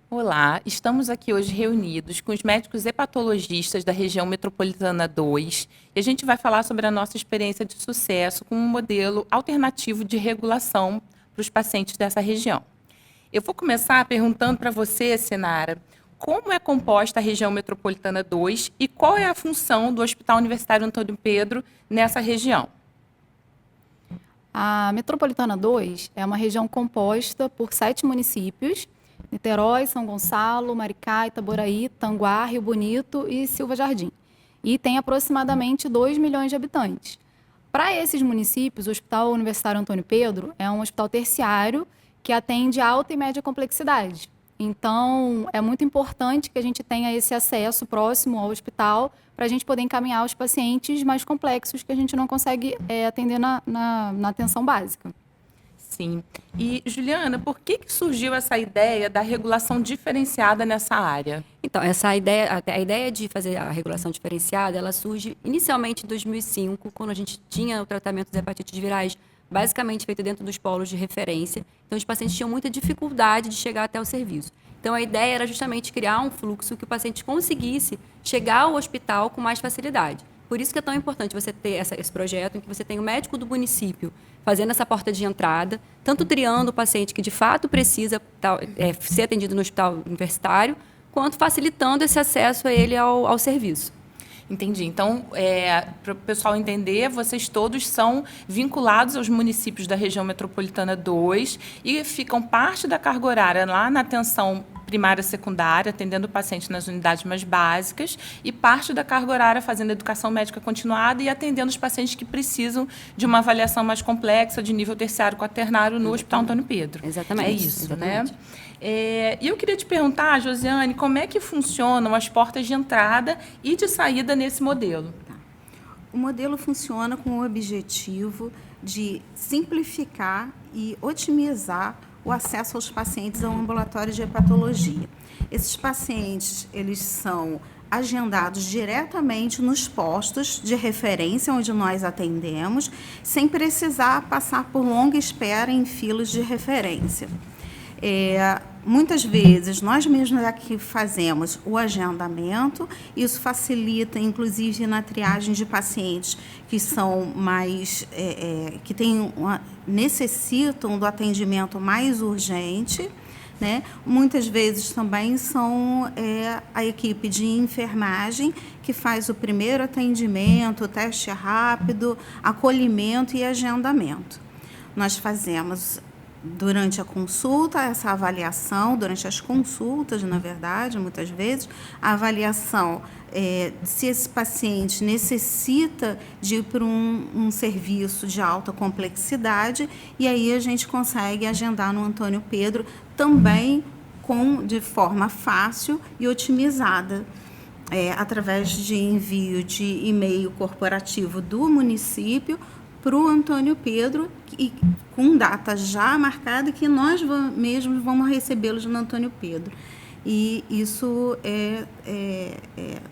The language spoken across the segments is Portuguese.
Olá, estamos aqui hoje reunidos com os médicos hepatologistas da região metropolitana 2 e a gente vai falar sobre a nossa experiência de sucesso com um modelo alternativo de regulação para os pacientes dessa região. Eu vou começar perguntando para você, Sinara, como é composta a região metropolitana 2 e qual é a função do Hospital Universitário Antônio Pedro nessa região? A Metropolitana 2 é uma região composta por 7 municípios: Niterói, São Gonçalo, Maricá, Itaboraí, Tanguá, Rio Bonito e Silva Jardim. E tem aproximadamente 2 milhões de habitantes. Para esses municípios, o Hospital Universitário Antônio Pedro é um hospital terciário que atende alta e média complexidade. Então, é muito importante que a gente tenha esse acesso próximo ao hospital para a gente poder encaminhar os pacientes mais complexos que a gente não consegue atender na atenção básica. Sim. E, Juliana, por que surgiu essa ideia da regulação diferenciada nessa área? Então, a ideia de fazer a regulação diferenciada, ela surge inicialmente em 2005, quando a gente tinha o tratamento das hepatites virais basicamente feito dentro dos polos de referência. Então, os pacientes tinham muita dificuldade de chegar até o serviço. Então, a ideia era justamente criar um fluxo que o paciente conseguisse chegar ao hospital com mais facilidade. Por isso que é tão importante você ter esse projeto em que você tem o médico do município fazendo essa porta de entrada, tanto triando o paciente que de fato precisa ser atendido no hospital universitário, quanto facilitando esse acesso a ele ao serviço. Entendi. Então, para o pessoal entender, vocês todos são vinculados aos municípios da região metropolitana 2 e ficam parte da carga horária lá na atenção primária e secundária, atendendo o paciente nas unidades mais básicas, e parte da carga horária fazendo educação médica continuada e atendendo os pacientes que precisam de uma avaliação mais complexa, de nível terciário quaternário, no Hospital Antônio Pedro. Exatamente. É isso, exatamente. né? E eu queria te perguntar, Josiane, como é que funcionam as portas de entrada e de saída nesse modelo? O modelo funciona com o objetivo de simplificar e otimizar o acesso aos pacientes ao ambulatório de hepatologia. Esses pacientes, eles são agendados diretamente nos postos de referência onde nós atendemos, sem precisar passar por longa espera em filas de referência. Muitas vezes, nós mesmos aqui fazemos o agendamento, isso facilita, inclusive, na triagem de pacientes que são mais, necessitam do atendimento mais urgente, né? Muitas vezes também são a equipe de enfermagem que faz o primeiro atendimento, o teste rápido, acolhimento e agendamento. Nós fazemos durante a consulta, essa avaliação, durante as consultas, na verdade, muitas vezes, a avaliação se esse paciente necessita de ir para um serviço de alta complexidade, e aí a gente consegue agendar no Antônio Pedro também de forma fácil e otimizada. Através de envio de e-mail corporativo do município para o Antônio Pedro, e com data já marcada, que nós mesmos vamos recebê-los no Antônio Pedro. E isso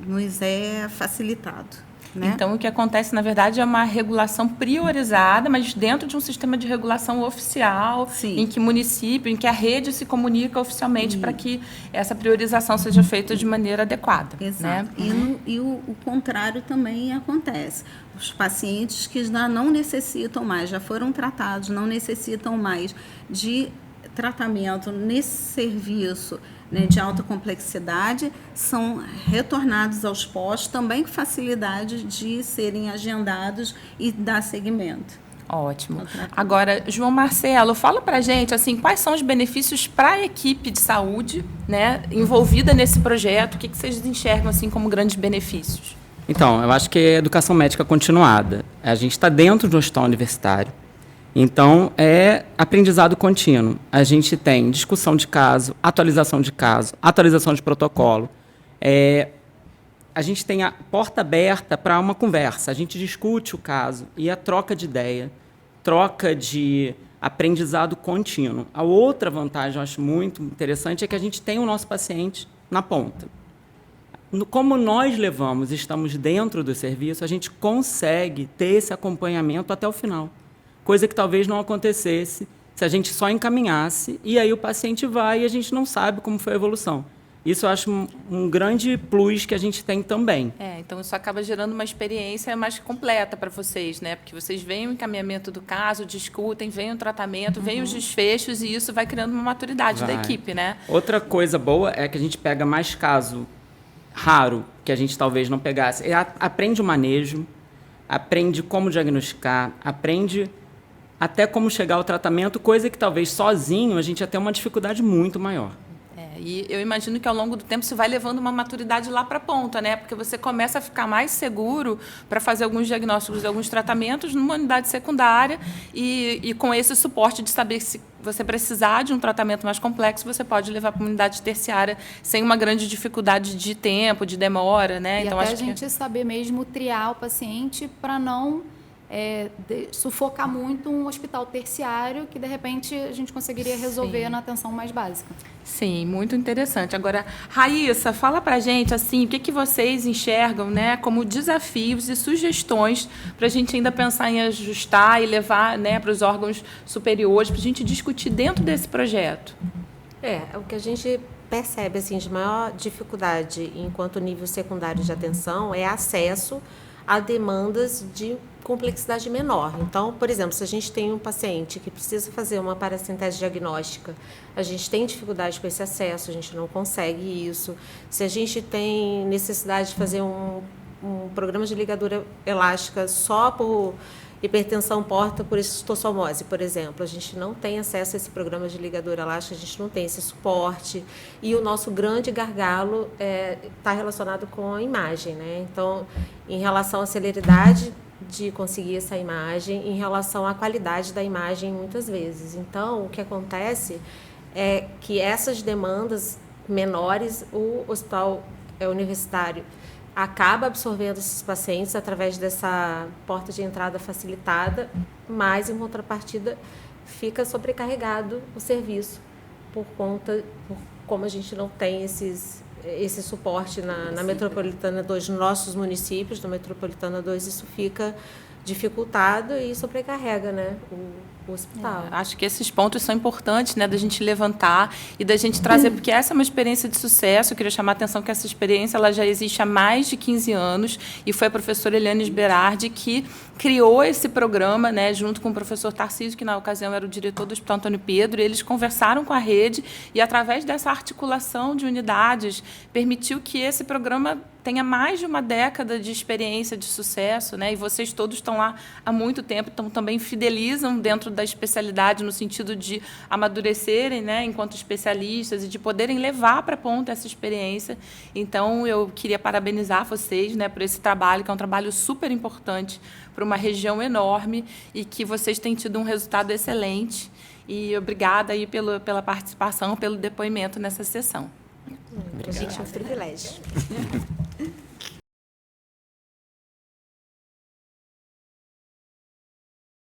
nos é facilitado. Né? Então, o que acontece, na verdade, é uma regulação priorizada, mas dentro de um sistema de regulação oficial, Sim. em que em que a rede se comunica oficialmente para que essa priorização seja feita de maneira adequada. Exato. Né? E o contrário também acontece. Os pacientes que já não necessitam mais, já foram tratados, não necessitam mais de tratamento nesse serviço, né, de alta complexidade, são retornados aos postos, também com facilidade de serem agendados e dar seguimento. Ótimo. Agora, João Marcelo, fala para a gente assim, quais são os benefícios para a equipe de saúde, né, envolvida nesse projeto, o que vocês enxergam assim, como grandes benefícios? Então, eu acho que é educação médica continuada. A gente está dentro de um hospital universitário. Então, é aprendizado contínuo. A gente tem discussão de caso, atualização de protocolo. A gente tem a porta aberta para uma conversa. A gente discute o caso e a troca de ideia, troca de aprendizado contínuo. A outra vantagem, eu acho muito interessante, é que a gente tem o nosso paciente na ponta. Como nós levamos, estamos dentro do serviço, a gente consegue ter esse acompanhamento até o final. Coisa que talvez não acontecesse se a gente só encaminhasse e aí o paciente vai e a gente não sabe como foi a evolução. Isso eu acho um grande plus que a gente tem também. Então isso acaba gerando uma experiência mais completa para vocês, né? Porque vocês veem o encaminhamento do caso, discutem, veem o tratamento, veem os desfechos e isso vai criando uma maturidade da equipe, né? Outra coisa boa é que a gente pega mais caso raro que a gente talvez não pegasse. Aprende o manejo, aprende como diagnosticar, aprende até como chegar ao tratamento, coisa que talvez sozinho a gente ia ter uma dificuldade muito maior. E eu imagino que ao longo do tempo você vai levando uma maturidade lá para a ponta, né? Porque você começa a ficar mais seguro para fazer alguns diagnósticos e alguns tratamentos numa unidade secundária e com esse suporte de saber se você precisar de um tratamento mais complexo, você pode levar para uma unidade terciária sem uma grande dificuldade de tempo, de demora, né? E então, até acho a gente saber mesmo triar o paciente para não sufocar muito um hospital terciário que, de repente, a gente conseguiria resolver na atenção mais básica. Sim, muito interessante. Agora, Raíssa, fala pra gente assim, o que vocês enxergam, né, como desafios e sugestões para a gente ainda pensar em ajustar e levar, né, para os órgãos superiores, para a gente discutir dentro desse projeto. O que a gente percebe assim, de maior dificuldade enquanto nível secundário de atenção é acesso a demandas de complexidade menor. Então, por exemplo, se a gente tem um paciente que precisa fazer uma paracentese diagnóstica, a gente tem dificuldade com esse acesso, a gente não consegue isso. Se a gente tem necessidade de fazer um programa de ligadura elástica só por hipertensão porta por esquistossomose, por exemplo, a gente não tem acesso a esse programa de ligadura elástica, a gente não tem esse suporte. E o nosso grande gargalo está relacionado com a imagem, né? Então, em relação à celeridade de conseguir essa imagem, em relação à qualidade da imagem, muitas vezes. Então, o que acontece é que essas demandas menores, o hospital universitário acaba absorvendo esses pacientes através dessa porta de entrada facilitada, mas, em contrapartida, fica sobrecarregado o serviço por como a gente não tem esse suporte na Metropolitana 2, nos nossos municípios, na Metropolitana 2, isso fica dificultado e sobrecarrega, né, o hospital. Acho que esses pontos são importantes, né, da gente levantar e da gente trazer, porque essa é uma experiência de sucesso. Eu queria chamar a atenção que essa experiência ela já existe há mais de 15 anos e foi a professora Eliane Berardi que criou esse programa, né, junto com o professor Tarcísio, que na ocasião era o diretor do Hospital Antônio Pedro, e eles conversaram com a rede e, através dessa articulação de unidades, permitiu que esse programa tenha mais de uma década de experiência de sucesso, né? E vocês todos estão lá há muito tempo, então também fidelizam dentro da especialidade no sentido de amadurecerem, né, enquanto especialistas e de poderem levar para a ponta essa experiência. Então, eu queria parabenizar vocês, né, por esse trabalho, que é um trabalho super importante para uma região enorme e que vocês têm tido um resultado excelente. E obrigada aí pela participação, pelo depoimento nessa sessão. A gente é um privilégio.